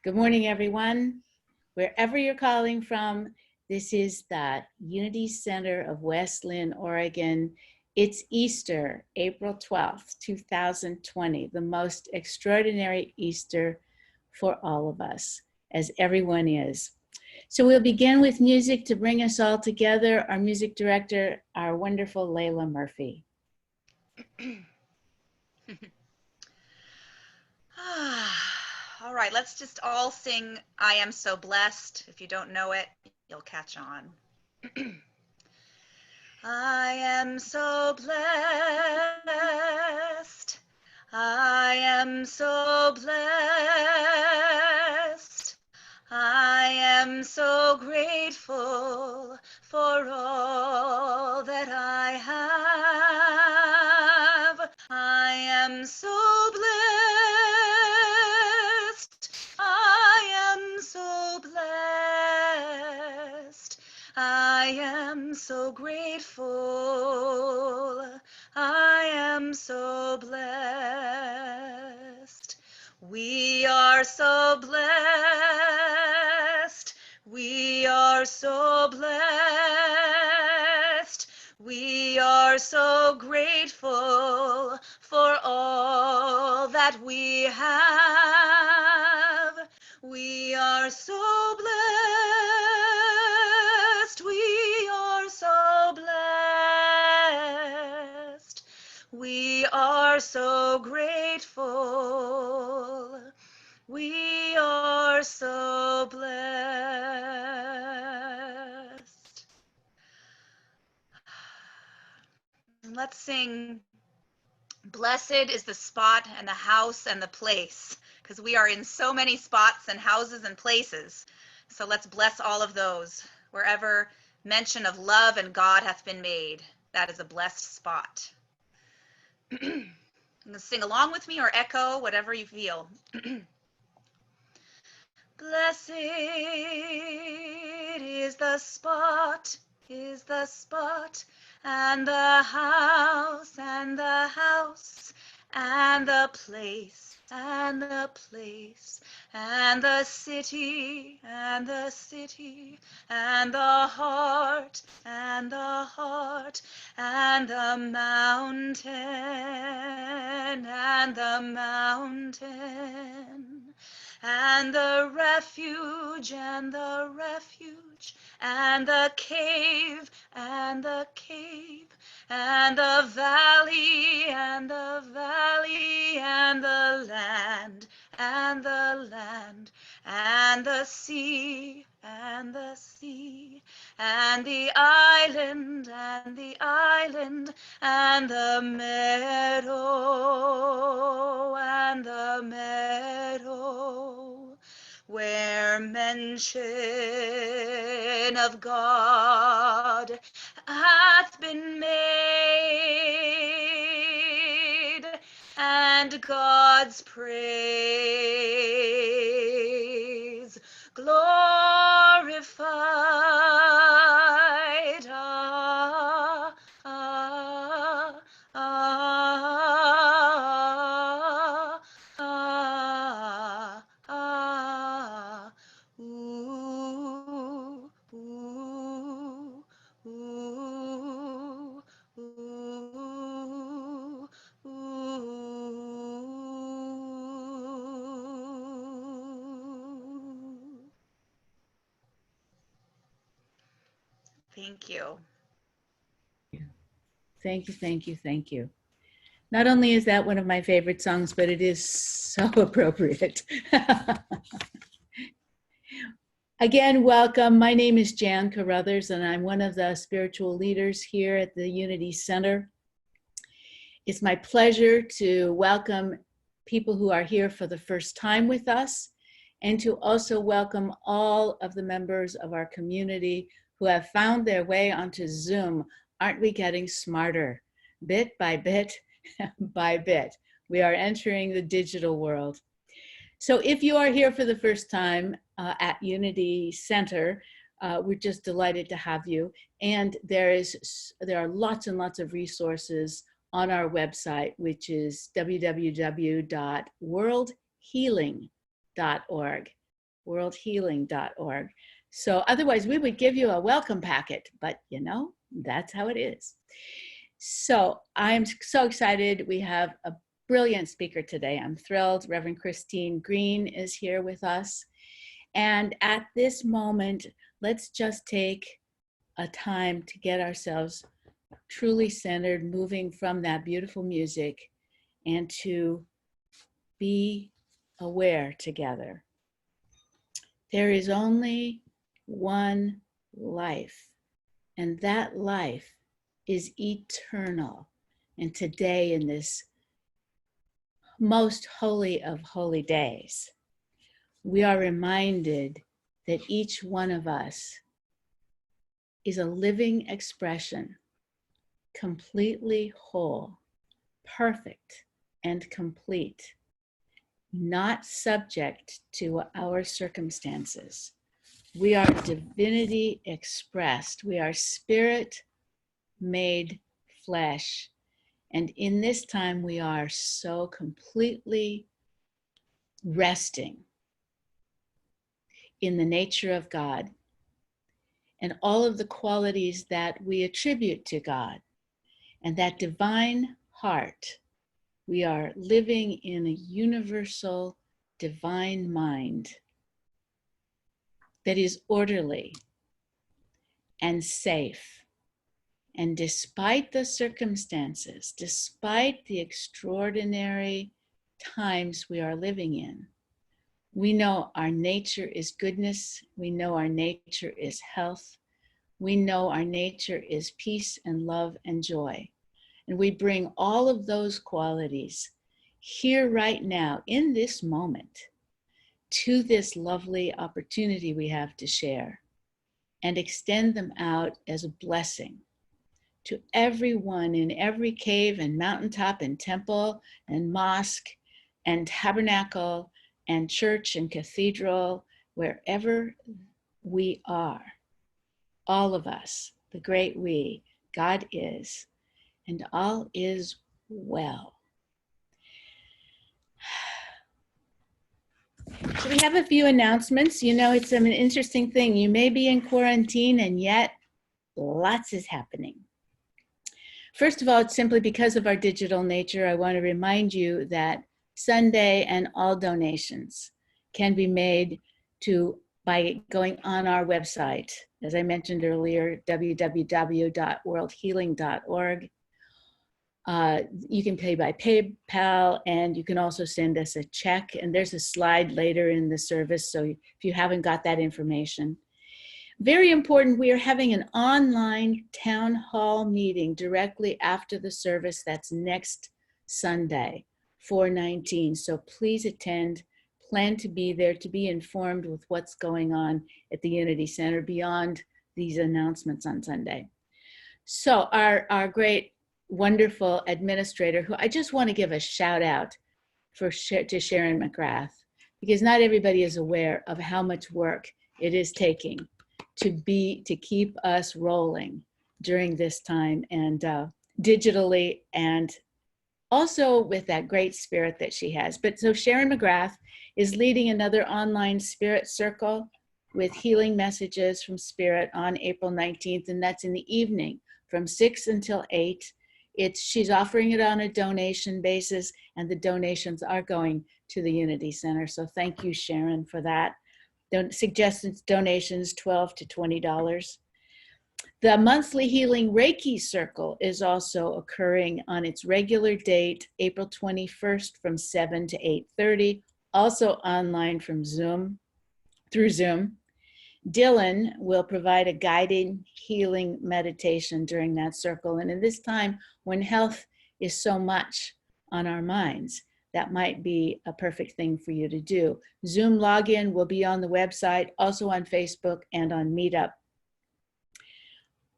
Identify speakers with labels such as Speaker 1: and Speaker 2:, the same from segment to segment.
Speaker 1: Good morning, everyone. Wherever you're calling from, this is the Unity Center of West Linn, Oregon. It's Easter, April 12th, 2020, the most extraordinary Easter for all of us, as everyone is. So we'll begin with music to bring us all together. Our music director, our wonderful Layla Murphy.
Speaker 2: All right, let's just all sing I Am So Blessed. If you don't know it, you'll catch on. I am so blessed. I am so blessed. I am so grateful for all that I have. I am so blessed. I am so blessed. I am so grateful. I am so blessed. We are so blessed. We are so blessed. We are so grateful for all that we have. We are so blessed. We are so blessed. We are so grateful. We are so blessed. Let's sing, Blessed is the spot and the house and the place, because we are in so many spots and houses and places. So let's bless all of those. Wherever mention of love and God hath been made, that is a blessed spot. You can sing along with me or echo, whatever you feel. Blessed is the spot, and the house, and the house, and the place, and the place, and the city, and the city, and the heart, and the heart, and the mountain, and the mountain, and the refuge, and the refuge, and the cave, and the cave, and the valley, and the valley, and the land, and the land, and the sea, and the sea, and the island, and the island, and the meadow, and the meadow, where mention of God hath been made, and God's praise glorified. Ah, ah, ah, ah, ah, ooh, ooh, ooh, ooh, ooh. Thank you.
Speaker 1: Thank you, thank you, thank you. Not only is that one of my favorite songs, but it is so appropriate. Again, welcome. My name is Jan Carruthers, and I'm one of the spiritual leaders here at the Unity Center. It's my pleasure to welcome people who are here for the first time with us, and to also welcome all of the members of our community who have found their way onto Zoom. Aren't we getting smarter? Bit by bit by bit, we are entering the digital world. So if you are here for the first time at Unity Center, we're just delighted to have you. And there are lots and lots of resources on our website, which is www.worldhealing.org. worldhealing.org. So otherwise we would give you a welcome packet, but that's how it is. So I'm so excited. We have a brilliant speaker today. I'm thrilled. Reverend Christine Green is here with us. And at this moment, let's just take a time to get ourselves truly centered, moving from that beautiful music, and to be aware together. There is only one life, and that life is eternal. And today, in this most holy of holy days, we are reminded that each one of us is a living expression, completely whole, perfect, and complete, not subject to our circumstances. We are divinity expressed. We are spirit made flesh. And in this time, we are so completely resting in the nature of God and all of the qualities that we attribute to God and that divine heart. We are living in a universal divine mind that is orderly and safe. And despite the circumstances, despite the extraordinary times we are living in, we know our nature is goodness. We know our nature is health. We know our nature is peace and love and joy. And we bring all of those qualities here right now in this moment to this lovely opportunity we have to share and extend them out as a blessing to everyone in every cave and mountaintop and temple and mosque and tabernacle and church and cathedral, wherever we are, all of us, the great we, God is, and all is well. So we have a few announcements. It's an interesting thing. You may be in quarantine and yet lots is happening. First of all, it's simply because of our digital nature. I want to remind you that Sunday and all donations can be made by going on our website, as I mentioned earlier, www.worldhealing.org. You can pay by PayPal, and you can also send us a check. And there's a slide later in the service, so if you haven't got that information. Very important, we are having an online town hall meeting directly after the service. That's next Sunday, 4/19. So please attend, plan to be there, to be informed with what's going on at the Unity Center beyond these announcements on Sunday. So our great, wonderful administrator, who I just want to give a shout out to Sharon McGrath, because not everybody is aware of how much work it is taking to keep us rolling during this time, and digitally, and also with that great spirit that she has. But so Sharon McGrath is leading another online spirit circle with healing messages from Spirit on April 19th, and that's in the evening from 6 until 8. She's offering it on a donation basis, and the donations are going to the Unity Center. So thank you, Sharon, for that. Suggested donations $12 to $20. The monthly Healing Reiki Circle is also occurring on its regular date, April 21st from 7 to 8:30, also online from through Zoom. Dylan will provide a guided healing meditation during that circle. And in this time when health is so much on our minds, that might be a perfect thing for you to do. Zoom login will be on the website, also on Facebook and on Meetup.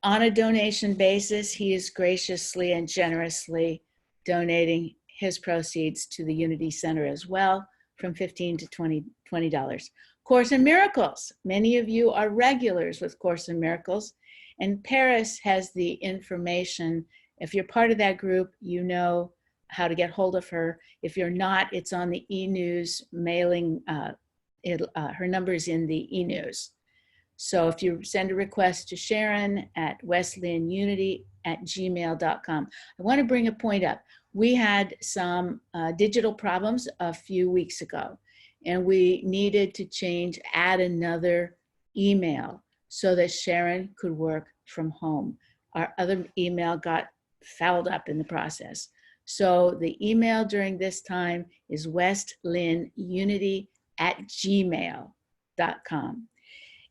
Speaker 1: On a donation basis, he is graciously and generously donating his proceeds to the Unity Center as well, from $15 to $20. Course in Miracles. Many of you are regulars with Course in Miracles, and Paris has the information. If you're part of that group, you know how to get hold of her. If you're not, it's on the e-news mailing her number is in the e-news. So if you send a request to Sharon at wesleyanunity@gmail.com. I want to bring a point up. We had some digital problems a few weeks ago, and we needed to add another email so that Sharon could work from home. Our other email got fouled up in the process. So the email during this time is wesleyanunity@gmail.com.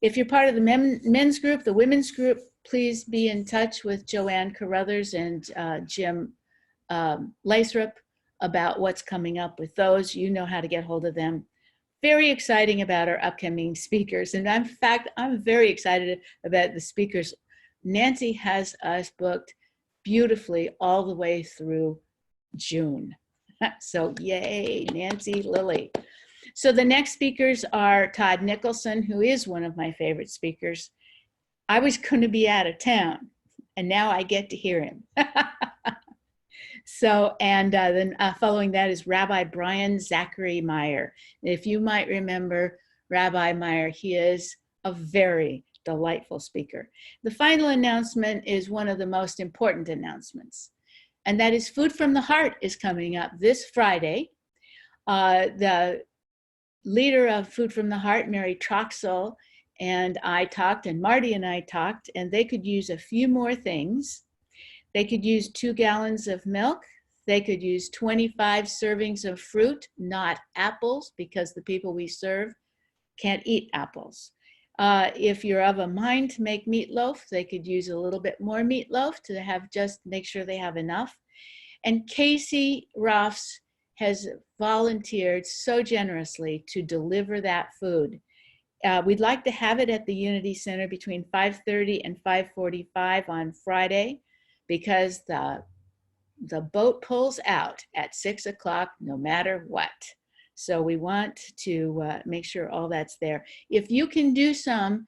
Speaker 1: If you're part of the men's group, the women's group, please be in touch with Joanne Carruthers and Jim Lathrop about what's coming up with those. You know how to get hold of them. Very exciting about our upcoming speakers. And in fact, I'm very excited about the speakers. Nancy has us booked beautifully all the way through June. So yay, Nancy, Lily. So the next speakers are Todd Nicholson, who is one of my favorite speakers. I was going to be out of town, and now I get to hear him. So, and then following that is Rabbi Brian Zachary Meyer. If you might remember Rabbi Meyer, he is a very delightful speaker. The final announcement is one of the most important announcements, and that is Food from the Heart is coming up this Friday. The leader of Food from the Heart, Mary Troxel, and I talked, and Marty and I talked, and they could use a few more things. They could use 2 gallons of milk. They could use 25 servings of fruit, not apples, because the people we serve can't eat apples. If you're of a mind to make meatloaf, they could use a little bit more meatloaf to have just make sure they have enough. And Casey Roffs has volunteered so generously to deliver that food. We'd like to have it at the Unity Center between 5:30 and 5:45 on Friday, because the boat pulls out at 6 o'clock no matter what. So we want to make sure all that's there. If you can do some,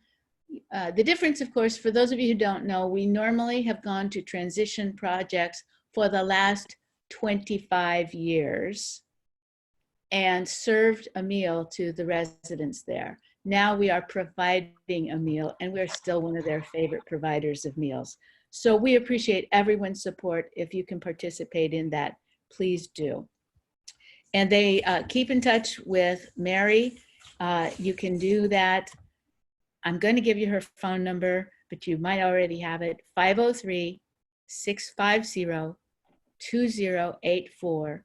Speaker 1: the difference, of course, for those of you who don't know, we normally have gone to transition projects for the last 25 years and served a meal to the residents there. Now we are providing a meal, and we're still one of their favorite providers of meals. So we appreciate everyone's support. If you can participate in that, please do. And they keep in touch with Mary. You can do that. I'm going to give you her phone number, but you might already have it, 503-650-2084,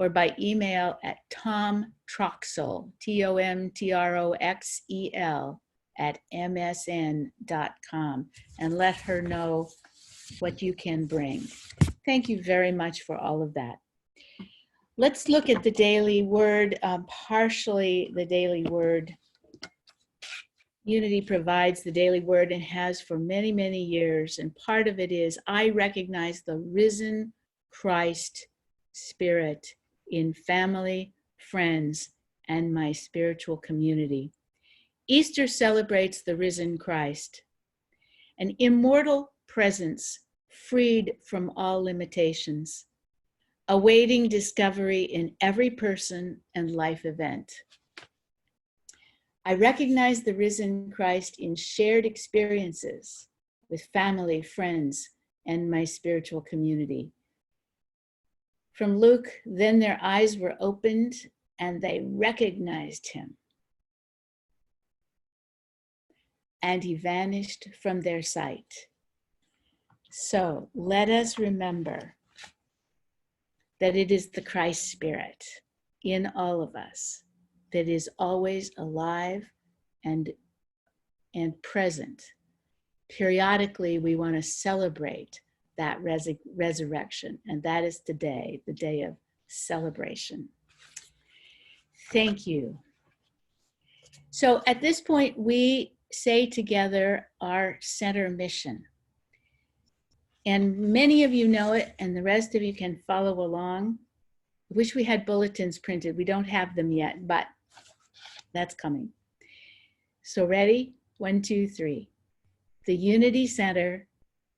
Speaker 1: or by email at tomtroxel, TOMTROXEL, @msn.com, and let her know what you can bring. Thank you very much for all of that. Let's look at the daily word, partially the daily word. Unity provides the daily word and has for many, many years. And part of it is, I recognize the risen Christ spirit in family, friends, and my spiritual community. Easter celebrates the risen Christ, an immortal presence freed from all limitations, awaiting discovery in every person and life event. I recognize the risen Christ in shared experiences with family, friends, and my spiritual community. From Luke, then their eyes were opened and they recognized him. And he vanished from their sight. So let us remember that it is the Christ Spirit in all of us that is always alive and present. Periodically, we want to celebrate that resurrection, and that is today, the day of celebration. Thank you. So at this point, we say together our center mission. And many of you know it, and the rest of you can follow along. I wish we had bulletins printed. We don't have them yet, but that's coming. So ready? 1, 2, 3. The Unity Center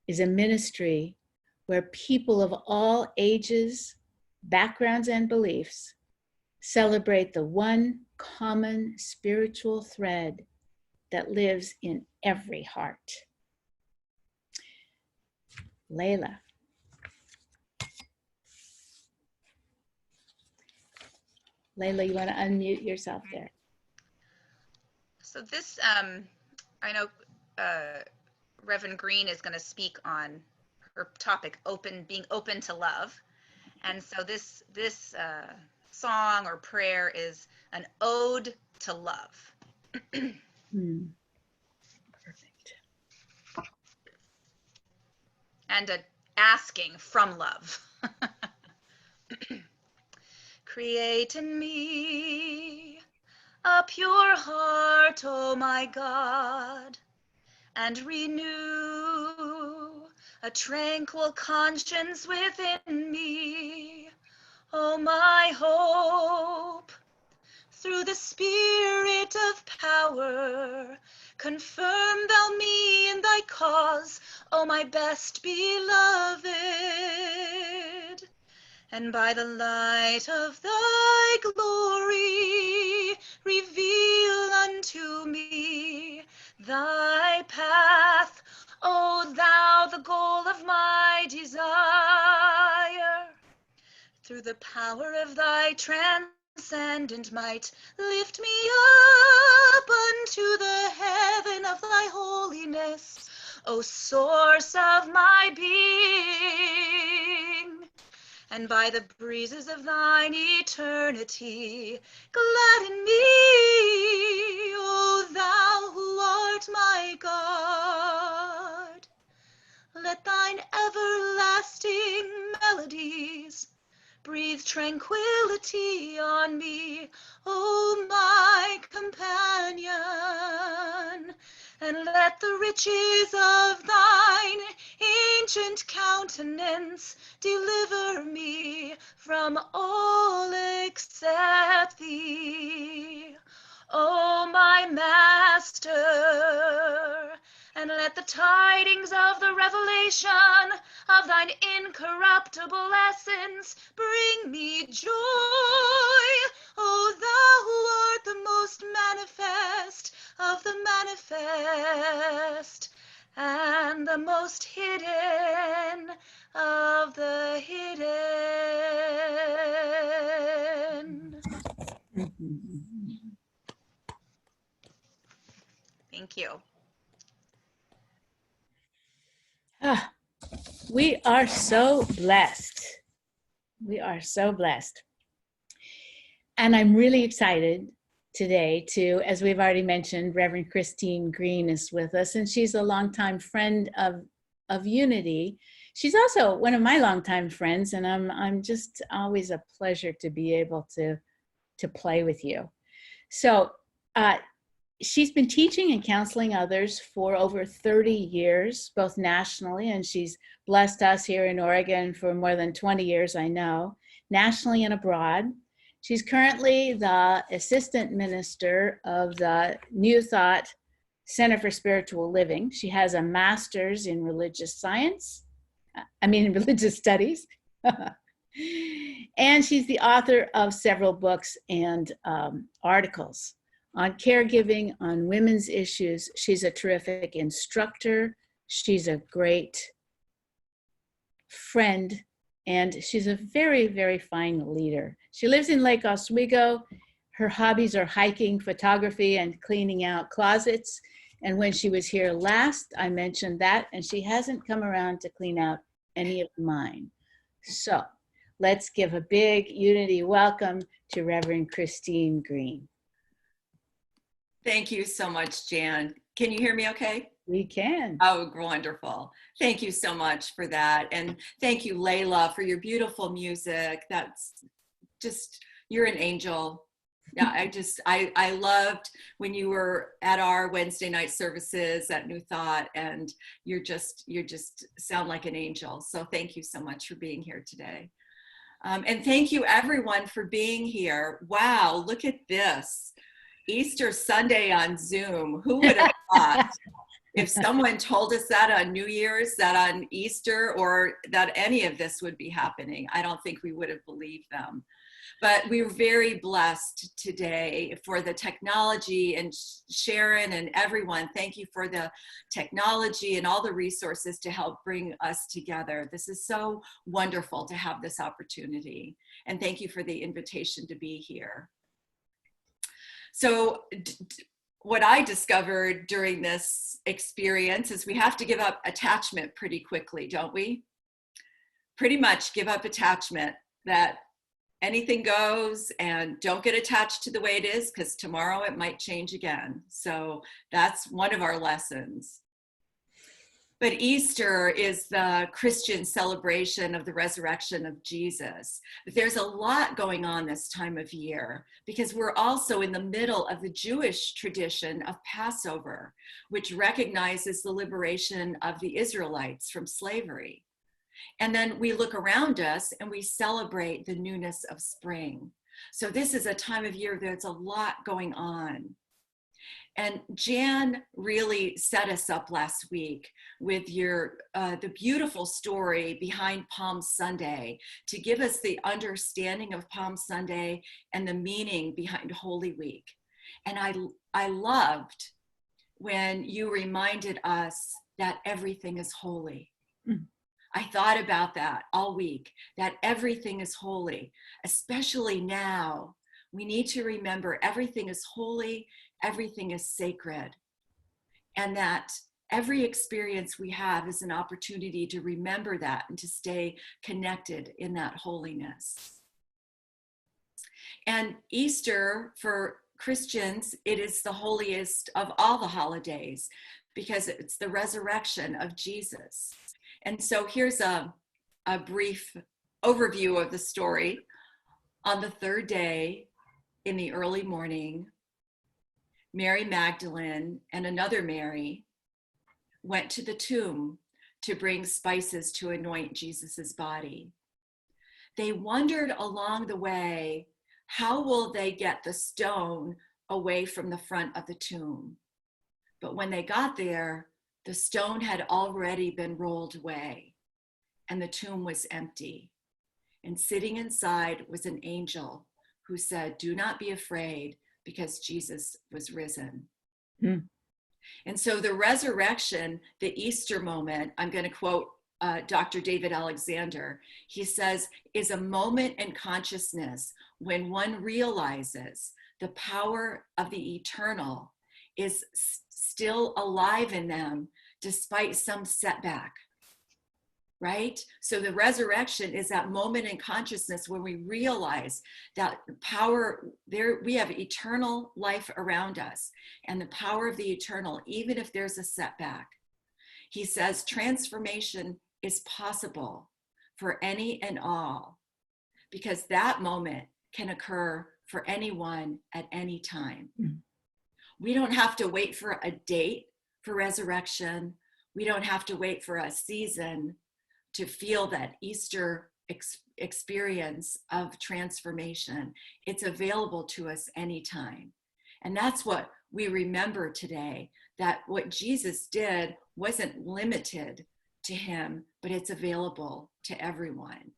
Speaker 1: is a ministry where people of all ages, backgrounds, and beliefs celebrate the one common spiritual thread that lives in every heart. Layla. Layla, you want to unmute yourself there?
Speaker 2: So this, I know Reverend Green is going to speak on her topic, being open to love. And so this song or prayer is an ode to love.
Speaker 1: Perfect.
Speaker 2: And a asking from love. Create in me a pure heart, O my God, and renew a tranquil conscience within me, O my hope. Through the Spirit of power, confirm thou me in thy cause, O my best beloved. And by the light of thy glory, reveal unto me thy path, O thou the goal of my desire. Through the power of thy transcendent might, lift me up unto the heaven of thy holiness, O source of my being. And by the breezes of thine eternity, gladden me, O thou who art my God. Let thine everlasting melodies breathe tranquility on me, O my companion, and let the riches of thine ancient countenance deliver me from all except thee, O my Master. And let the tidings of the revelation of thine incorruptible essence bring me joy, O thou who art the most manifest of the manifest, and the most hidden of the hidden. Thank you.
Speaker 1: We are so blessed. We are so blessed. And I'm really excited today to, as we've already mentioned, Reverend Christine Green is with us, and she's a longtime friend of Unity. She's also one of my longtime friends, and I'm just always a pleasure to be able to play with you. So she's been teaching and counseling others for over 30 years, both nationally, and she's blessed us here in Oregon for more than 20 years, I know, nationally and abroad. She's currently the assistant minister of the New Thought Center for Spiritual Living. She has a master's in religious studies. And she's the author of several books and articles on caregiving, on women's issues. She's a terrific instructor. She's a great friend, and she's a very, very fine leader. She lives in Lake Oswego. Her hobbies are hiking, photography, and cleaning out closets. And when she was here last, I mentioned that, and she hasn't come around to clean out any of mine. So let's give a big Unity welcome to Reverend Christine Green.
Speaker 3: Thank you so much, Jan. Can you hear me okay?
Speaker 1: We can.
Speaker 3: Oh, wonderful. Thank you so much for that. And thank you, Layla, for your beautiful music. That's just, you're an angel. Yeah, I loved when you were at our Wednesday night services at New Thought, and you just sound like an angel. So thank you so much for being here today. And thank you everyone for being here. Wow, look at this. Easter Sunday on Zoom. Who would have thought? If someone told us that on New Year's, that on Easter, or that any of this would be happening, I don't think we would have believed them. But we were very blessed today for the technology, and Sharon and everyone, thank you for the technology and all the resources to help bring us together. This is so wonderful to have this opportunity. And thank you for the invitation to be here. So what I discovered during this experience is we have to give up attachment pretty quickly, don't we? Pretty much give up attachment, that anything goes, and don't get attached to the way it is, because tomorrow it might change again. So that's one of our lessons. But Easter is the Christian celebration of the resurrection of Jesus. But there's a lot going on this time of year, because we're also in the middle of the Jewish tradition of Passover, which recognizes the liberation of the Israelites from slavery. And then we look around us and we celebrate the newness of spring. So this is a time of year there's a lot going on. And Jan really set us up last week with the beautiful story behind Palm Sunday, to give us the understanding of Palm Sunday and the meaning behind Holy Week. And I loved when you reminded us that everything is holy. Mm. I thought about that all week, that everything is holy, especially now. We need to remember everything is holy, everything is sacred, and that every experience we have is an opportunity to remember that and to stay connected in that holiness. And Easter, for Christians, it is the holiest of all the holidays, because it's the resurrection of Jesus. And so here's a brief overview of the story. On the third day, in the early morning, Mary Magdalene and another Mary went to the tomb to bring spices to anoint Jesus's body. They wondered along the way, how will they get the stone away from the front of the tomb? But when they got there, the stone had already been rolled away, and the tomb was empty. And sitting inside was an angel who said, "Do not be afraid, because Jesus was risen." Mm. And so the resurrection, the Easter moment, I'm going to quote Dr. David Alexander. He says, is a moment in consciousness when one realizes the power of the eternal is still alive in them despite some setback, right? So the resurrection is that moment in consciousness when we realize that power, there we have eternal life around us, and the power of the eternal, even if there's a setback. He says transformation is possible for any and all, because that moment can occur for anyone at any time. Mm. We don't have to wait for a date for resurrection. We don't have to wait for a season to feel that Easter experience of transformation. It's available to us anytime. And that's what we remember today, that what Jesus did wasn't limited to him, but it's available to everyone.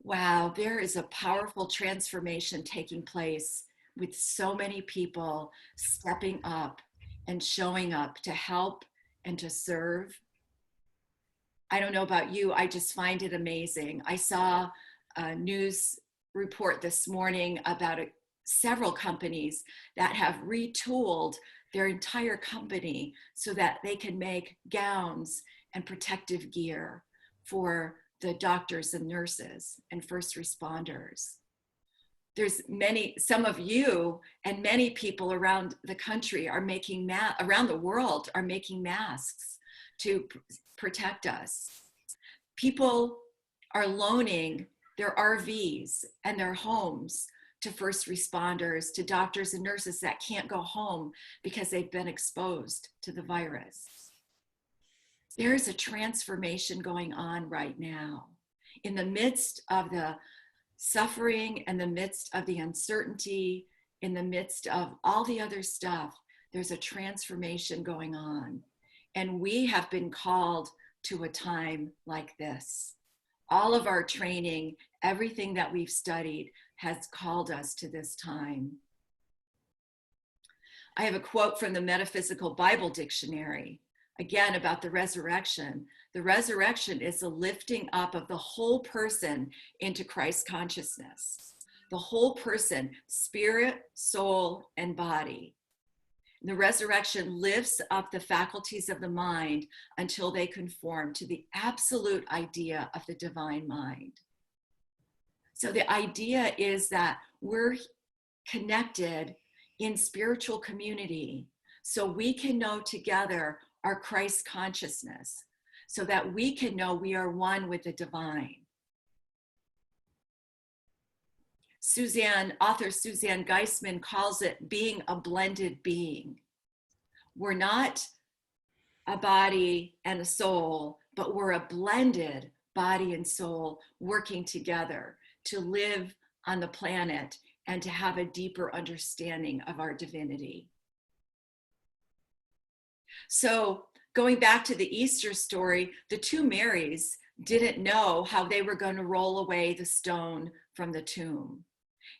Speaker 3: Wow, there is a powerful transformation taking place with so many people stepping up and showing up to help and to serve. I don't know about you, I just find it amazing. I saw a news report this morning about several companies that have retooled their entire company so that they can make gowns and protective gear for the doctors and nurses and first responders. There's some of you and many people around the country are making around the world are making masks to protect us. People are loaning their RVs and their homes to first responders, to doctors and nurses that can't go home because they've been exposed to the virus. There's a transformation going on right now. In the midst of the suffering, in the midst of the uncertainty, in the midst of all the other stuff, there's a transformation going on. And we have been called to a time like this. all of our training, everything that we've studied has called us to this time. I have a quote from the Metaphysical Bible Dictionary, again about the resurrection. The resurrection is the lifting up of the whole person into Christ consciousness. The whole person, spirit, soul, and body. The resurrection lifts up the faculties of the mind until they conform to the absolute idea of the divine mind. So the idea is that we're connected in spiritual community so we can know together our Christ consciousness, so that we can know we are one with the divine. Author Suzanne Geisman calls it being a blended being. We're not a body and a soul, but we're a blended body and soul working together to live on the planet and to have a deeper understanding of our divinity. So going back to the Easter story, the two Marys didn't know how they were going to roll away the stone from the tomb.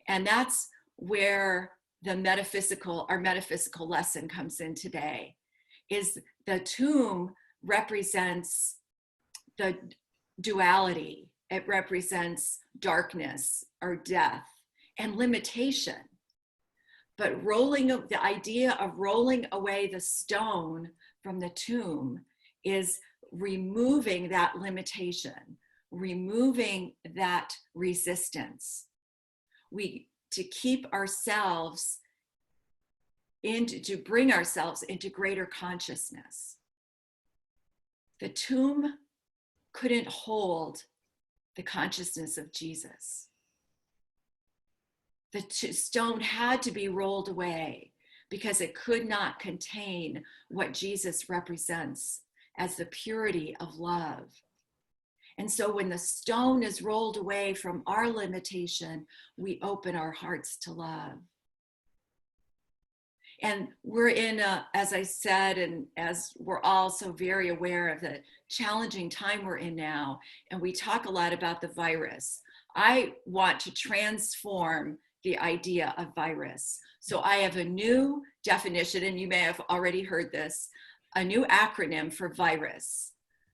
Speaker 3: And that's where our metaphysical lesson comes in today, is the tomb represents the duality. It represents darkness or death and limitation. But the idea of rolling away the stone from the tomb is removing that limitation, removing that resistance. To bring ourselves into greater consciousness. The tomb couldn't hold the consciousness of Jesus. The stone had to be rolled away because it could not contain what Jesus represents as the purity of love. And so when the stone is rolled away from our limitation, we open our hearts to love. And we're in as I said, and as we're all so very aware of the challenging time we're in now, and we talk a lot about the virus. I want to transform the idea of virus. So I have a new definition, and you may have already heard this, a new acronym for virus.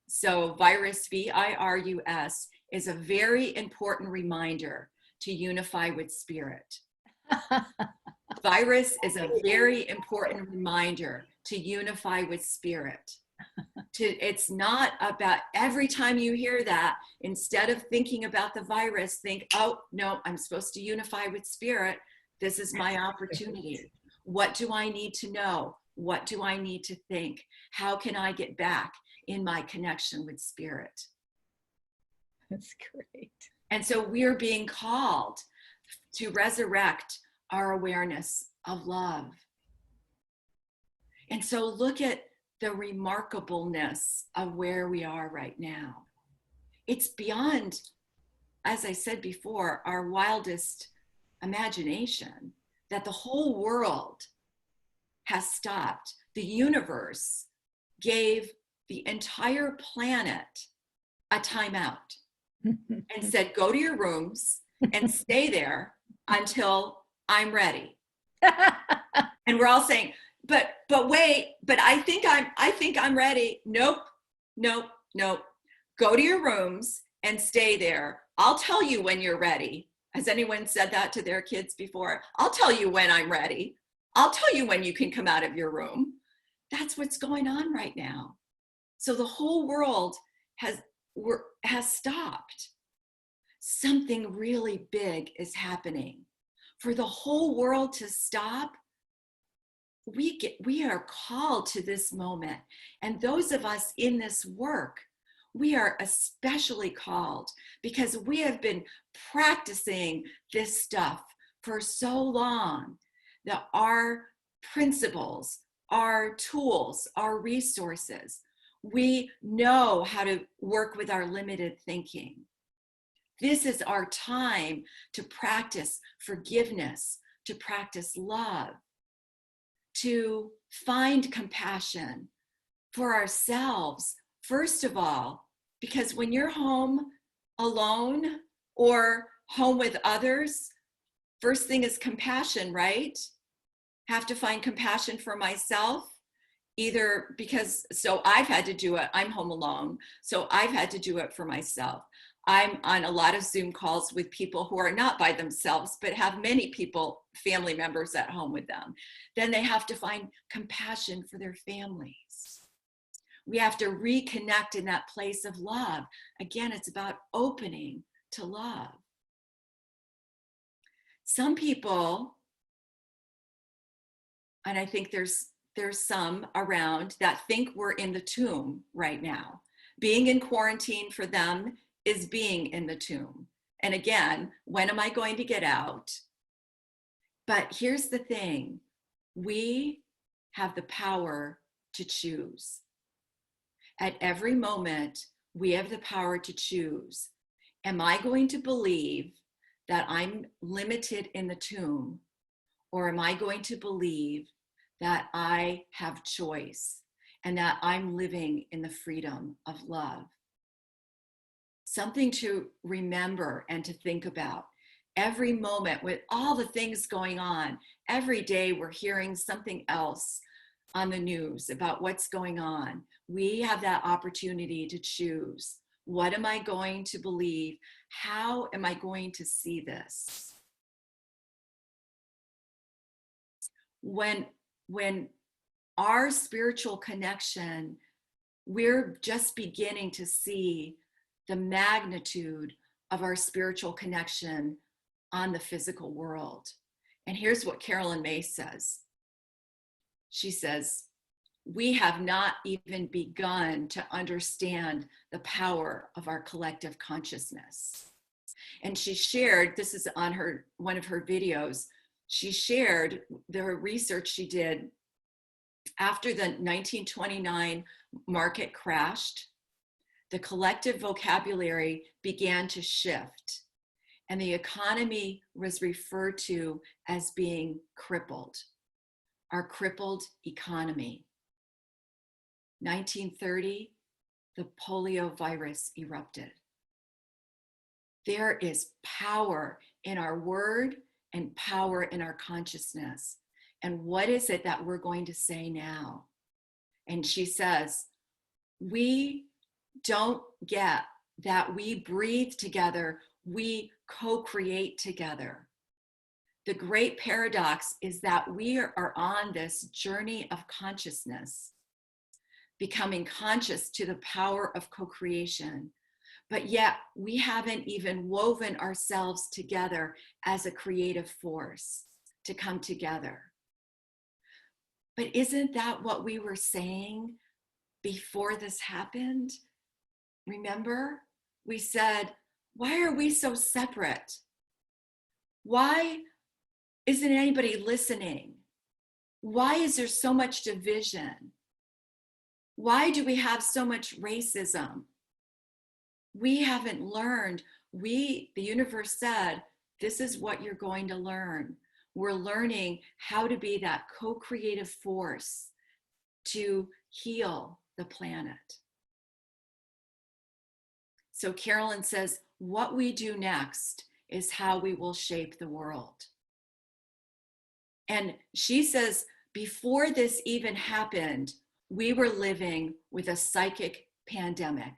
Speaker 3: So virus, V-I-R-U-S, is a very important reminder to unify with spirit. Virus is a very important reminder to unify with spirit. It's not about every time you hear that, instead of thinking about the virus, think, oh, no, I'm supposed to unify with spirit. This is my opportunity. What do I need to know? What do I need to think? How can I get back in my connection with spirit?
Speaker 1: That's great.
Speaker 3: And so we're being called to resurrect our awareness of love. And so look at the remarkableness of where we are right now. It's beyond, as I said before, our wildest imagination that the whole world has stopped. The universe gave the entire planet a timeout and said, go to your rooms and stay there until I'm ready. And we're all saying, but wait, but I think I'm ready. Nope. Go to your rooms and stay there. I'll tell you when you're ready. Has anyone said that to their kids before? I'll tell you when I'm ready. I'll tell you when you can come out of your room. That's what's going on right now. So the whole world has stopped. Something really big is happening. For the whole world to stop, we are called to this moment. And those of us in this work, we are especially called because we have been practicing this stuff for so long that our principles, our tools, our resources, we know how to work with our limited thinking. This is our time to practice forgiveness, to practice love, to find compassion for ourselves, first of all, because when you're home alone or home with others, first thing is compassion, right? Have to find compassion for myself, either because, so I've had to do it. I'm home alone. So I've had to do it for myself. I'm on a lot of Zoom calls with people who are not by themselves, but have many people, family members at home with them. Then they have to find compassion for their families. We have to reconnect in that place of love. Again, it's about opening to love. Some people, and I think there's some around that think we're in the tomb right now. Being in quarantine for them is being in the tomb. And again, when am I going to get out? But here's the thing, we have the power to choose. At every moment, we have the power to choose. Am I going to believe that I'm limited in the tomb, or am I going to believe that I have choice and that I'm living in the freedom of love? Something to remember and to think about. Every moment, with all the things going on, every day we're hearing something else on the news about what's going on. We have that opportunity to choose. What am I going to believe? How am I going to see this? When our spiritual connection, we're just beginning to see the magnitude of our spiritual connection on the physical world. And here's what Carolyn Myss says. She says, we have not even begun to understand the power of our collective consciousness. And she shared, this is on one of her videos, she shared the research she did after the 1929 market crashed. The collective vocabulary began to shift, and the economy was referred to as being crippled, our crippled economy. 1930, the polio virus erupted. There is power in our word and power in our consciousness. And what is it that we're going to say now? And she says, we don't get that we breathe together, we co-create together. The great paradox is that we are on this journey of consciousness, becoming conscious to the power of co-creation, but yet we haven't even woven ourselves together as a creative force to come together. But isn't that what we were saying before this happened? Remember, we said, why are we so separate? Why isn't anybody listening? Why is there so much division? Why do we have so much racism? We haven't learned. The universe said, this is what you're going to learn. We're learning how to be that co-creative force to heal the planet. So Carolyn says, what we do next is how we will shape the world. And she says, before this even happened, we were living with a psychic pandemic,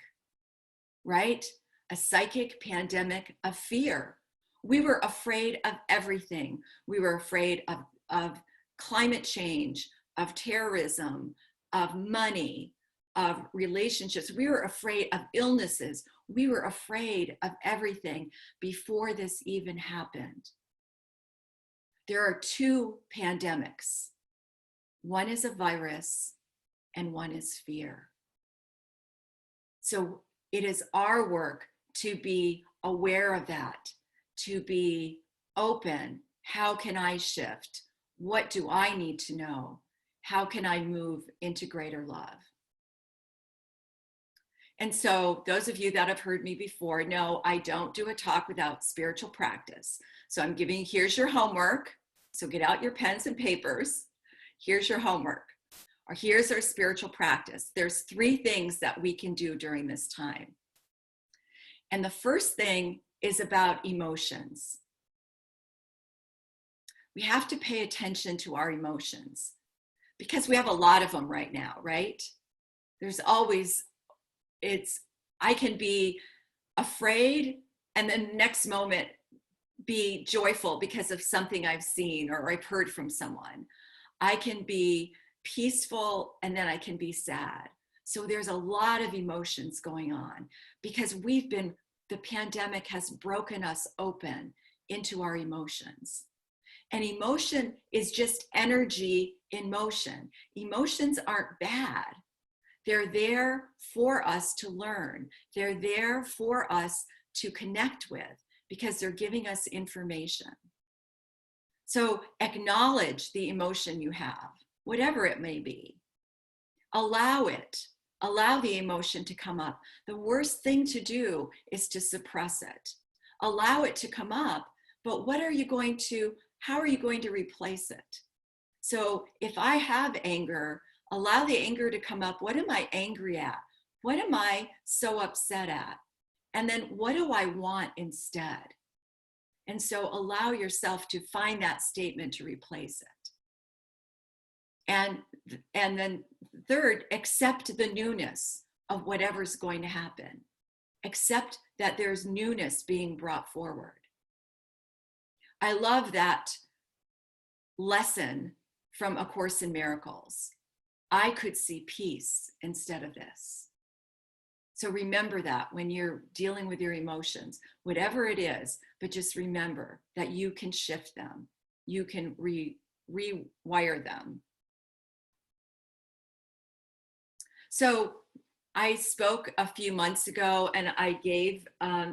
Speaker 3: right? A psychic pandemic of fear. We were afraid of everything. We were afraid of climate change, of terrorism, of money, of relationships. We were afraid of illnesses. We were afraid of everything before this even happened. There are two pandemics. One is a virus and one is fear. So it is our work to be aware of that, to be open. How can I shift? What do I need to know? How can I move into greater love? And so those of you that have heard me before know I don't do a talk without spiritual practice. So I'm giving, here's your homework. So get out your pens and papers. Here's your homework. Or here's our spiritual practice. There's 3 things that we can do during this time. And the first thing is about emotions. We have to pay attention to our emotions because we have a lot of them right now, right? There's always, I can be afraid and then next moment be joyful because of something I've seen or I've heard from someone. I can be peaceful and then I can be sad. So there's a lot of emotions going on because the pandemic has broken us open into our emotions. And emotion is just energy in motion. Emotions aren't bad. They're there for us to learn. They're there for us to connect with because they're giving us information. So acknowledge the emotion you have, whatever it may be. Allow it. Allow the emotion to come up. The worst thing to do is to suppress it. Allow it to come up, but how are you going to replace it? So if I have anger, allow the anger to come up. What am I angry at? What am I so upset at? And then what do I want instead? And so allow yourself to find that statement to replace it. And then third, accept the newness of whatever's going to happen. Accept that there's newness being brought forward. I love that lesson from A Course in Miracles. I could see peace instead of this. So remember that when you're dealing with your emotions, whatever it is, but just remember that you can shift them. You can rewire them. So I spoke a few months ago and I gave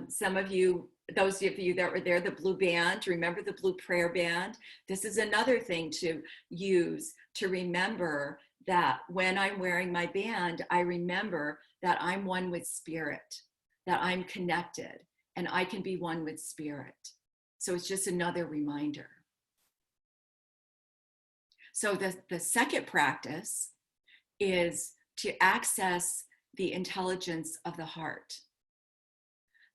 Speaker 3: some of you, those of you that were there, the blue band. Remember the blue prayer band? This is another thing to use to remember that when I'm wearing my band, I remember that I'm one with spirit, that I'm connected, and I can be one with spirit. So it's just another reminder. So the second practice is to access the intelligence of the heart.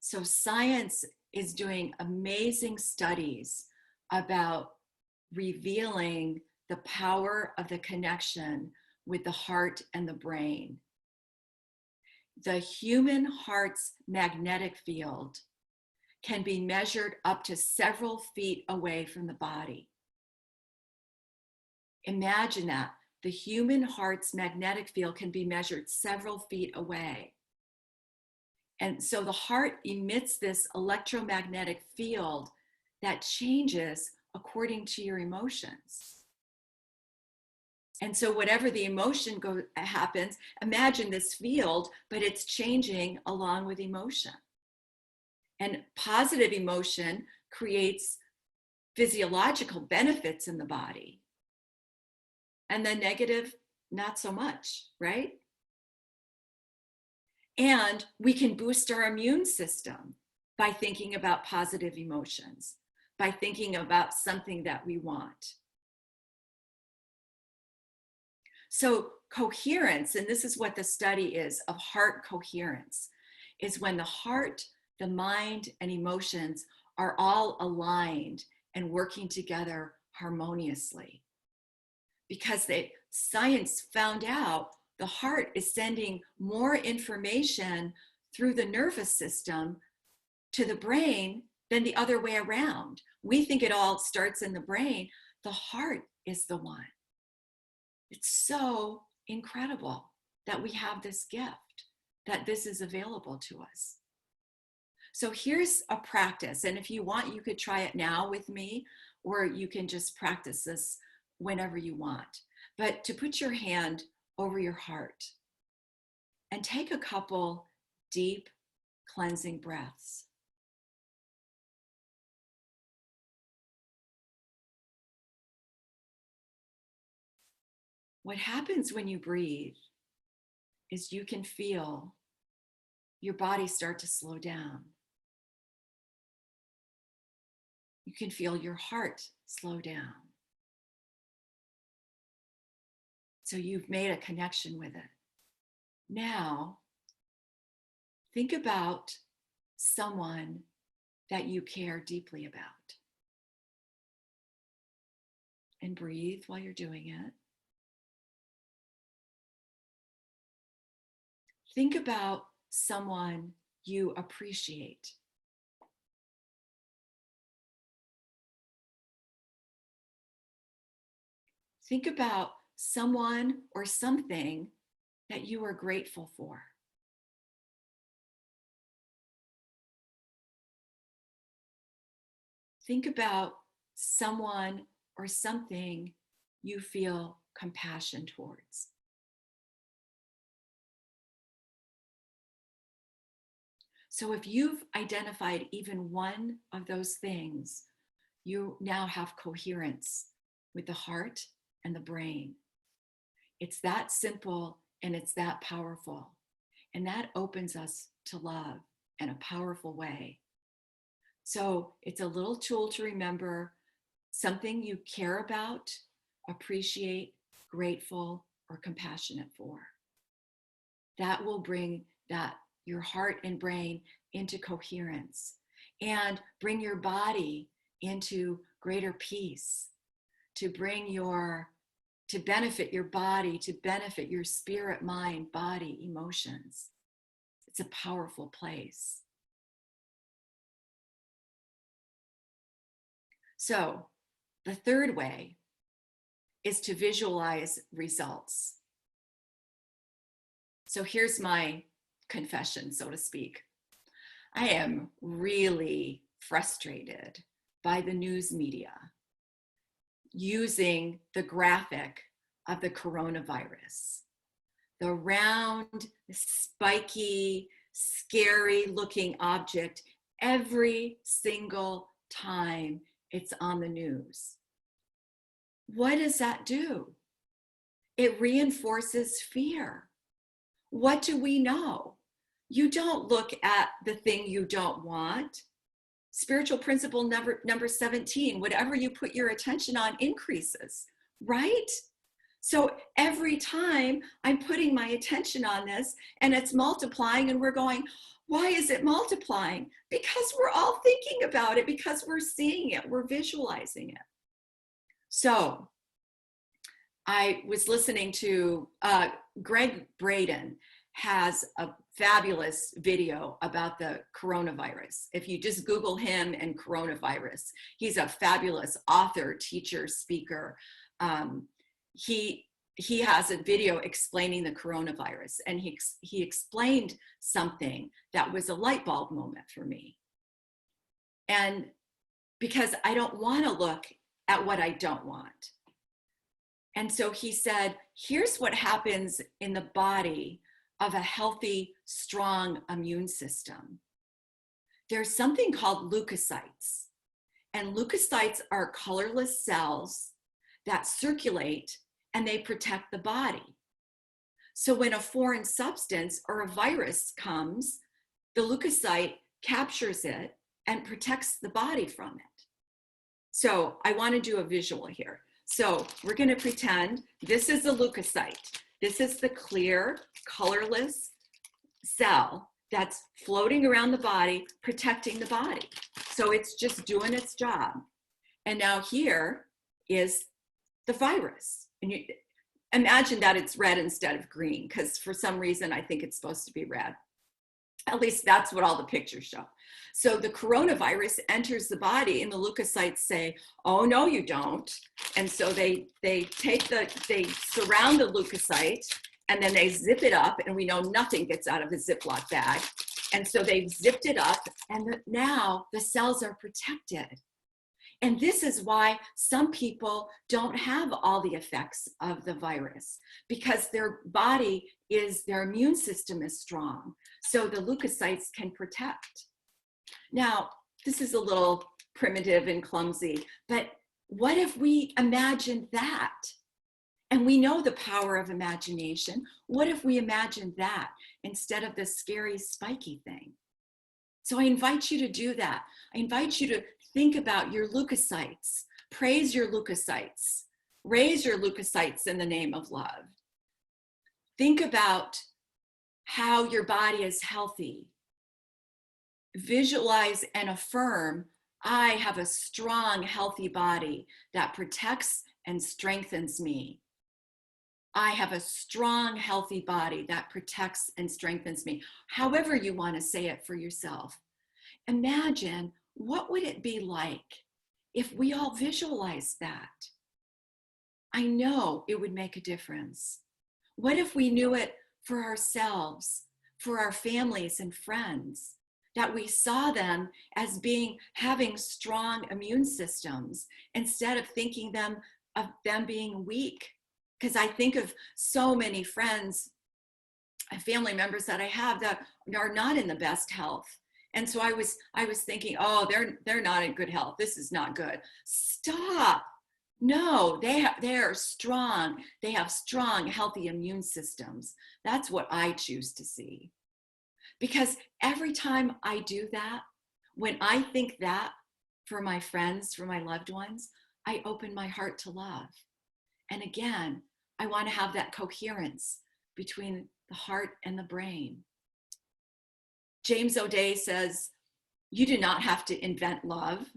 Speaker 3: So science is doing amazing studies about revealing the power of the connection with the heart and the brain. The human heart's magnetic field can be measured up to several feet away from the body. Imagine that. The human heart's magnetic field can be measured several feet away. And so the heart emits this electromagnetic field that changes according to your emotions. And so whatever the emotion happens, imagine this field, but it's changing along with emotion. And positive emotion creates physiological benefits in the body. And then negative, not so much, right? And we can boost our immune system by thinking about positive emotions, by thinking about something that we want. So coherence, and this is what the study is of heart coherence, is when the heart, the mind, and emotions are all aligned and working together harmoniously. Because science found out the heart is sending more information through the nervous system to the brain than the other way around. We think it all starts in the brain. The heart is the one. It's so incredible that we have this gift, that this is available to us. So here's a practice. And if you want, you could try it now with me, or you can just practice this whenever you want. But to put your hand over your heart and take a couple deep cleansing breaths. What happens when you breathe is you can feel your body start to slow down. You can feel your heart slow down. So you've made a connection with it. Now, think about someone that you care deeply about. And breathe while you're doing it. Think about someone you appreciate. Think about someone or something that you are grateful for. Think about someone or something you feel compassion towards. So if you've identified even one of those things, you now have coherence with the heart and the brain. It's that simple and it's that powerful. And that opens us to love in a powerful way. So it's a little tool to remember something you care about, appreciate, grateful, or compassionate for. That will bring your heart and brain into coherence and bring your body into greater peace, to benefit your body, to benefit your spirit, mind, body, emotions. It's a powerful place. So the third way is to visualize results. So here's my confession, so to speak. I am really frustrated by the news media using the graphic of the coronavirus. The round, spiky, scary looking object every single time it's on the news. What does that do? It reinforces fear. What do we know? You don't look at the thing you don't want. Spiritual principle number 17, whatever you put your attention on increases, right? So every time I'm putting my attention on this and it's multiplying and we're going, why is it multiplying? Because we're all thinking about it, because we're seeing it, we're visualizing it. So I was listening to Greg Braden has a fabulous video about the coronavirus. If you just Google him and coronavirus, he's a fabulous author, teacher, speaker. He has a video explaining the coronavirus, and he explained something that was a light bulb moment for me. And because I don't want to look at what I don't want. And so he said, here's what happens in the body of a healthy, strong immune system. There's something called leukocytes. And leukocytes are colorless cells that circulate and they protect the body. So when a foreign substance or a virus comes, the leukocyte captures it and protects the body from it. So I want to do a visual here. So we're going to pretend this is a leukocyte. This is the clear, colorless cell that's floating around the body, protecting the body. So it's just doing its job. And now here is the virus. And you imagine that it's red instead of green, because for some reason I think it's supposed to be red. At least that's what all the pictures show. So the coronavirus enters the body and the leukocytes say, oh, no, you don't. And so they surround the leukocyte and then they zip it up, and we know nothing gets out of a Ziploc bag. And so they've zipped it up, and now the cells are protected. And this is why some people don't have all the effects of the virus, because their immune system is strong. So the leukocytes can protect. Now, this is a little primitive and clumsy, but what if we imagined that? And we know the power of imagination. What if we imagined that instead of this scary, spiky thing? So I invite you to do that. I invite you to think about your leukocytes. Praise your leukocytes. Raise your leukocytes in the name of love. Think about how your body is healthy. visualize and affirm, I have a strong, healthy body that protects and strengthens me. I have a strong, healthy body that protects and strengthens me. However you want to say it for yourself. Imagine, what would it be like if we all visualized that? I know it would make a difference. What if we knew it for ourselves, for our families and friends, that we saw them as having strong immune systems instead of thinking of them being weak? Because I think of so many friends and family members that I have that are not in the best health. And so I was thinking, oh, they're not in good health. This is not good. Stop. No, they are strong. They have strong, healthy immune systems. That's what I choose to see. Because every time I do that, when I think that for my friends, for my loved ones, I open my heart to love. And again, I want to have that coherence between the heart and the brain. James O'Day says, you do not have to invent love.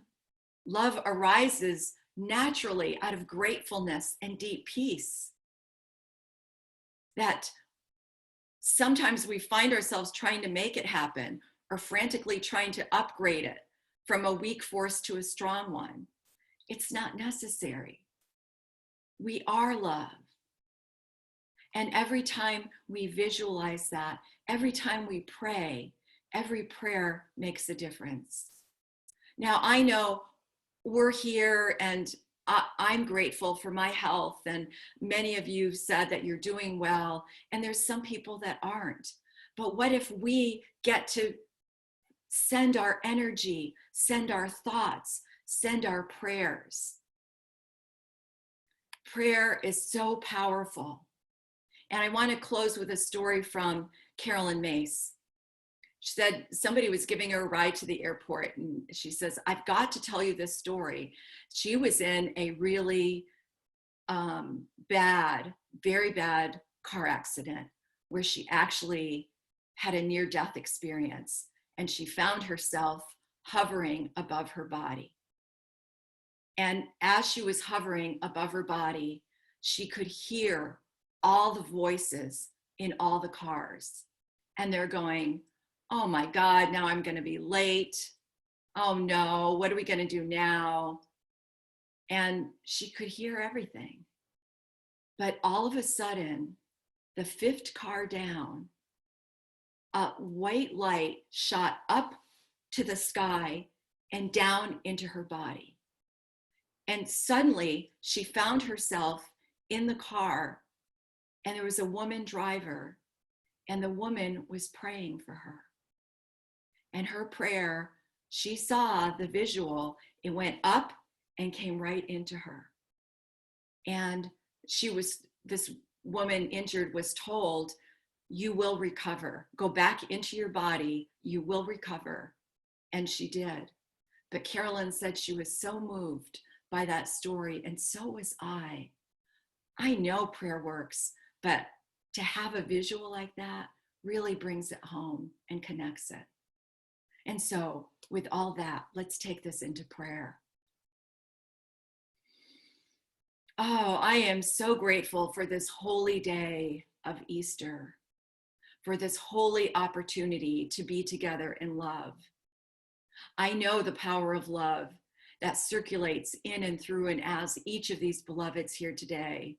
Speaker 3: Love arises naturally out of gratefulness and deep peace. That sometimes we find ourselves trying to make it happen or frantically trying to upgrade it from a weak force to a strong one. It's not necessary. We are love. And every time we visualize that, every time we pray, every prayer makes a difference. Now, I know we're here and I'm grateful for my health, and many of you said that you're doing well, and there's some people that aren't. But what if we get to send our energy, send our thoughts, send our prayers? Prayer is so powerful. And I want to close with a story from Carolyn Mace. She said somebody was giving her a ride to the airport, and she says, I've got to tell you this story. She was in a really very bad car accident where she actually had a near-death experience, and she found herself hovering above her body. And as she was hovering above her body, she could hear all the voices in all the cars. And they're going, oh my God, now I'm going to be late. Oh no, what are we going to do now? And she could hear everything. But all of a sudden, the fifth car down, a white light shot up to the sky and down into her body. And suddenly she found herself in the car, and there was a woman driver, and the woman was praying for her. And her prayer, she saw the visual, it went up and came right into her. And this woman injured was told, you will recover. Go back into your body, you will recover. And she did. But Carolyn said she was so moved by that story, and so was I. I know prayer works, but to have a visual like that really brings it home and connects it. And so with all that, let's take this into prayer. Oh, I am so grateful for this holy day of Easter, for this holy opportunity to be together in love. I know the power of love that circulates in and through and as each of these beloveds here today.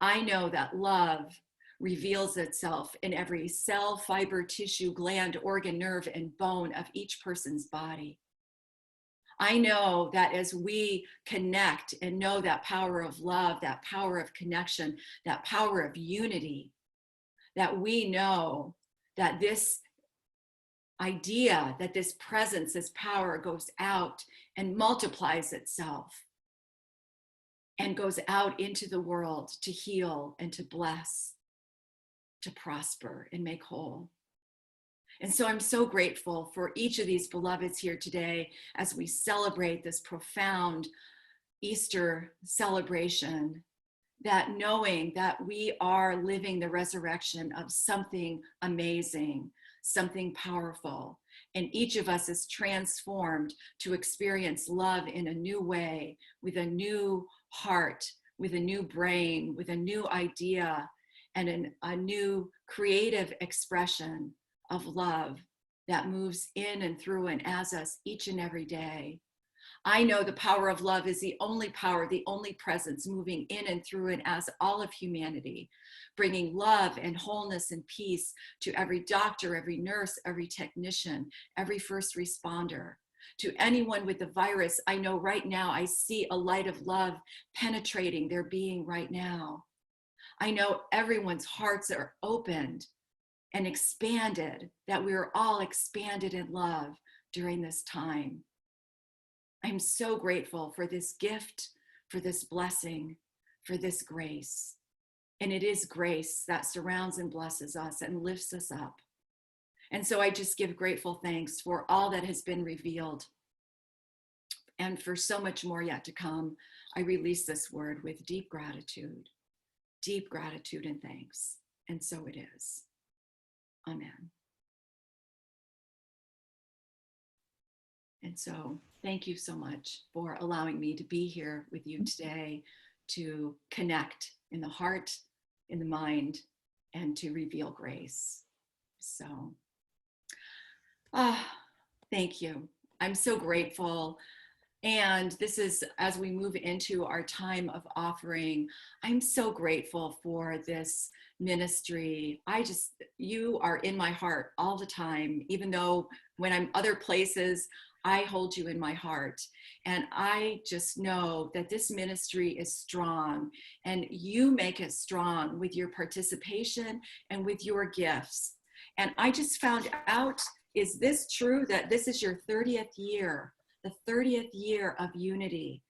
Speaker 3: I know that love reveals itself in every cell, fiber, tissue, gland, organ, nerve, and bone of each person's body. I know that as we connect and know that power of love, that power of connection, that power of unity, that we know that this idea, that this presence, this power goes out and multiplies itself and goes out into the world to heal and to bless, to prosper and make whole. And so I'm so grateful for each of these beloveds here today as we celebrate this profound Easter celebration, that knowing that we are living the resurrection of something amazing, something powerful, And each of us is transformed to experience love in a new way, with a new heart, with a new brain, with a new idea, and a new creative expression of love that moves in and through and as us each and every day. I know the power of love is the only power, the only presence moving in and through and as all of humanity, bringing love and wholeness and peace to every doctor, every nurse, every technician, every first responder. To anyone with the virus, I know right now I see a light of love penetrating their being right now. I know everyone's hearts are opened and expanded, that we are all expanded in love during this time. I'm so grateful for this gift, for this blessing, for this grace. And it is grace that surrounds and blesses us and lifts us up. And so I just give grateful thanks for all that has been revealed and for so much more yet to come. I release this word with deep gratitude and thanks. And so it is. Amen. And so thank you so much for allowing me to be here with you today, to connect in the heart, in the mind, and to reveal grace. So, thank you. I'm so grateful. And this is, as we move into our time of offering, I'm so grateful for this ministry. You are in my heart all the time, even though when I'm other places, I hold you in my heart. And I just know that this ministry is strong, and you make it strong with your participation and with your gifts. And I just found out, is this true that this is your 30th year, the 30th year of unity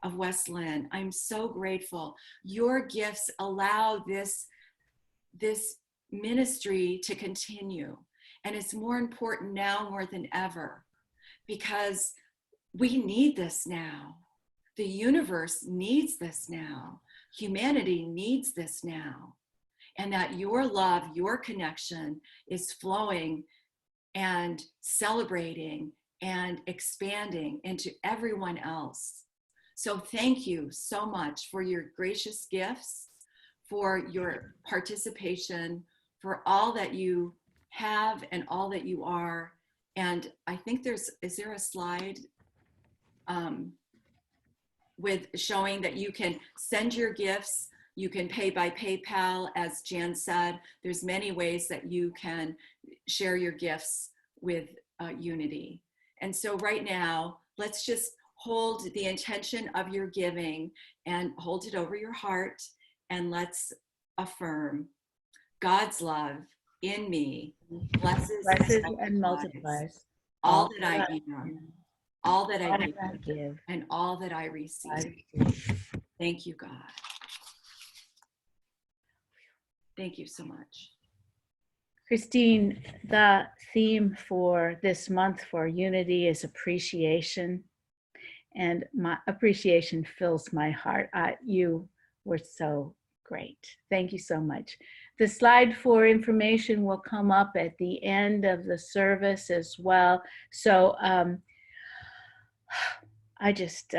Speaker 3: of West Lynn? I'm so grateful. Your gifts allow this ministry to continue. And it's more important now more than ever, because we need this now. The universe needs this now. Humanity needs this now. And that your love, your connection is flowing and celebrating and expanding into everyone else. So thank you so much for your gracious gifts, for your participation, for all that you have and all that you are. And I think is there a slide with showing that you can send your gifts, you can pay by PayPal, as Jan said. There's many ways that you can share your gifts with Unity. And so right now, let's just hold the intention of your giving and hold it over your heart, and let's affirm God's love in me blesses
Speaker 1: and multiplies
Speaker 3: all that I am, all that I give, and all that I receive. Thank you, God. Thank you so much.
Speaker 1: Christine, the theme for this month for Unity is appreciation. And my appreciation fills my heart. You were so great. Thank you so much. The slide for information will come up at the end of the service as well. So I just,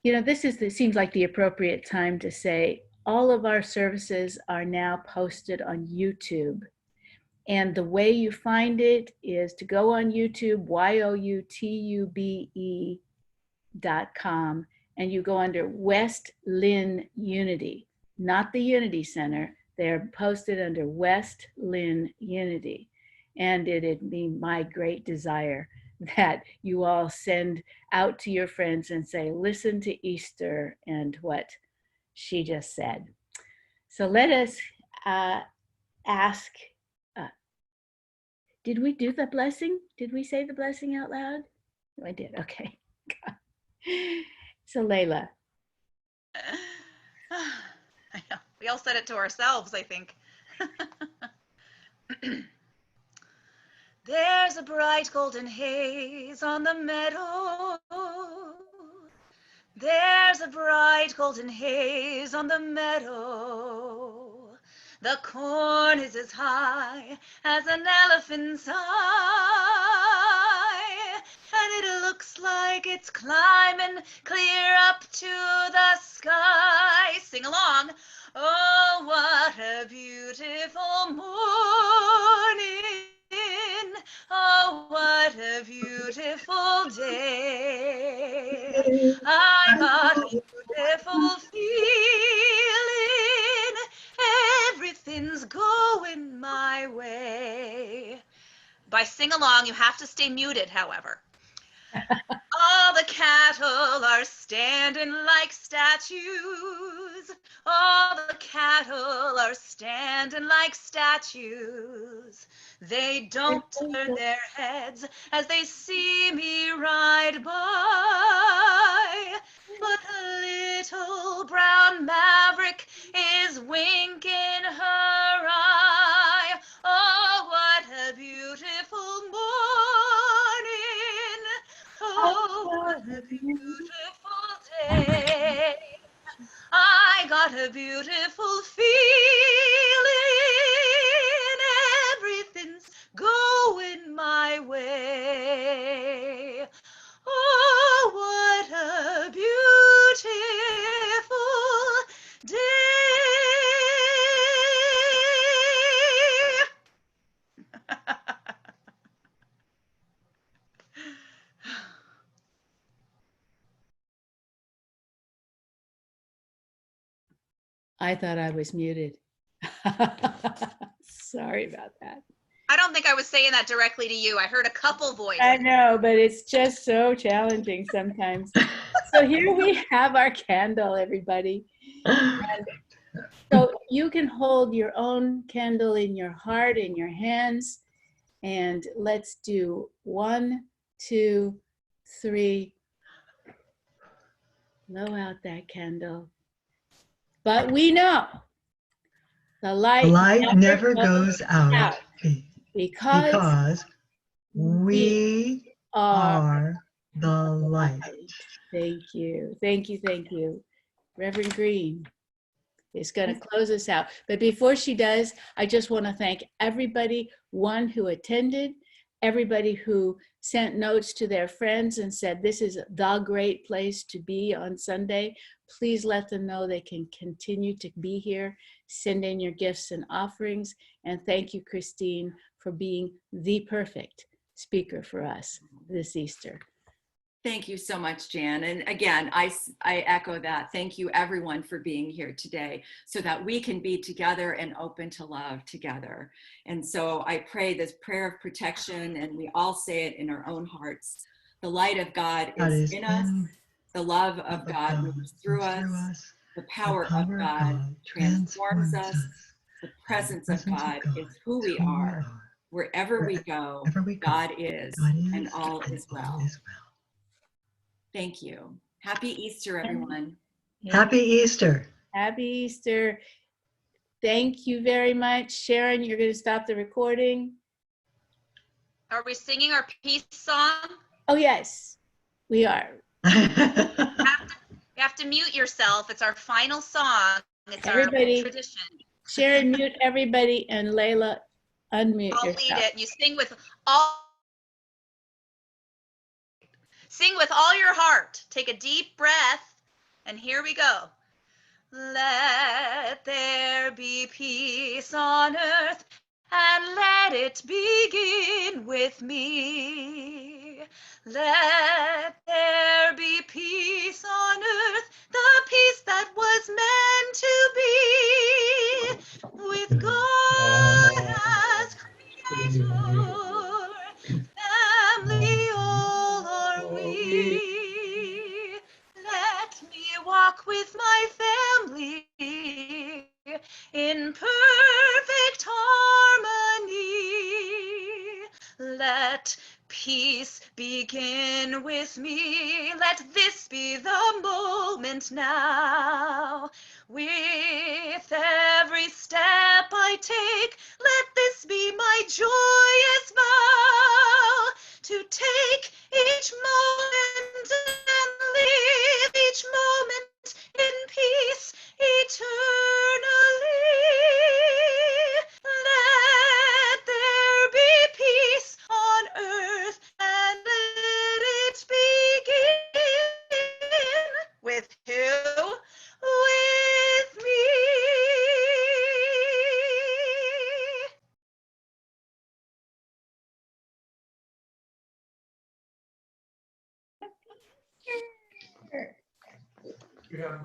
Speaker 1: this seems like the appropriate time to say all of our services are now posted on YouTube. And the way you find it is to go on YouTube, youtube.com, and you go under West Lynn Unity, not the Unity Center. They're posted under West Lynn Unity. And it'd be my great desire that you all send out to your friends and say, listen to Easter and what she just said. So let us ask, did we do the blessing? Did we say the blessing out loud? Oh, I did, okay. So Layla.
Speaker 2: I know. We all said it to ourselves, I think. There's a bright golden haze on the meadow. There's a bright golden haze on the meadow. The corn is as high as an elephant's eye, and it looks like it's climbing clear up to the sky. Sing along. Oh, what a beautiful morning. Oh, what a beautiful day. I got a beautiful feeling. Everything's going my way. By sing along, you have to stay muted, however. All the cattle are standing like statues. All the cattle are standing like statues. They don't turn their heads as they see me ride by. But a little brown maverick is winking her eye. Oh, what a beautiful morning. Oh, what a beautiful day. I got a beautiful feeling. Everything's going my way. Oh, what a beautiful day.
Speaker 1: I thought I was muted. Sorry about that.
Speaker 2: I don't think I was saying that directly to you. I heard a couple voices.
Speaker 1: I know, but it's just so challenging sometimes. So here we have our candle, everybody. And so you can hold your own candle in your heart, in your hands, and let's do 1, 2, 3. Blow out that candle. But we know the light
Speaker 4: never goes out
Speaker 1: because
Speaker 4: we are the light.
Speaker 1: Thank you. Thank you. Thank you. Reverend Green is going to close us out. But before she does, I just want to thank everybody, one who attended, everybody who sent notes to their friends and said, this is the great place to be on Sunday. Please let them know they can continue to be here. Send in your gifts and offerings. And thank you, Christine, for being the perfect speaker for us this Easter.
Speaker 3: Thank you so much, Jan. And again, I echo that. Thank you everyone for being here today so that we can be together and open to love together. And so I pray this prayer of protection, and we all say it in our own hearts. The light of God is in us. The love of God moves through us. The power of God transforms us. The presence of God is who we are. Wherever we go, God is, and all is well. Thank you. Happy Easter, everyone.
Speaker 4: Happy Easter.
Speaker 1: Happy Easter. Thank you very much. Sharon, you're going to stop the recording.
Speaker 2: Are we singing our peace song?
Speaker 1: Oh, yes, we are.
Speaker 2: You have to mute yourself. It's our final song. It's
Speaker 1: Everybody,
Speaker 2: our tradition.
Speaker 1: Sharon, mute everybody, and Layla, unmute
Speaker 2: I'll
Speaker 1: yourself.
Speaker 2: lead it. You sing with all your heart. Take a deep breath, and here we go. Let there be peace on earth, and let it begin with me. Let there be peace on earth, the peace that was meant to be, with God as creator, family all are we. Let me walk with my family in perfect harmony. Let peace begin with me. Let this be the moment now. With every step I take, let this be my joyous vow, to take each moment and live each moment in peace eternally.
Speaker 5: You have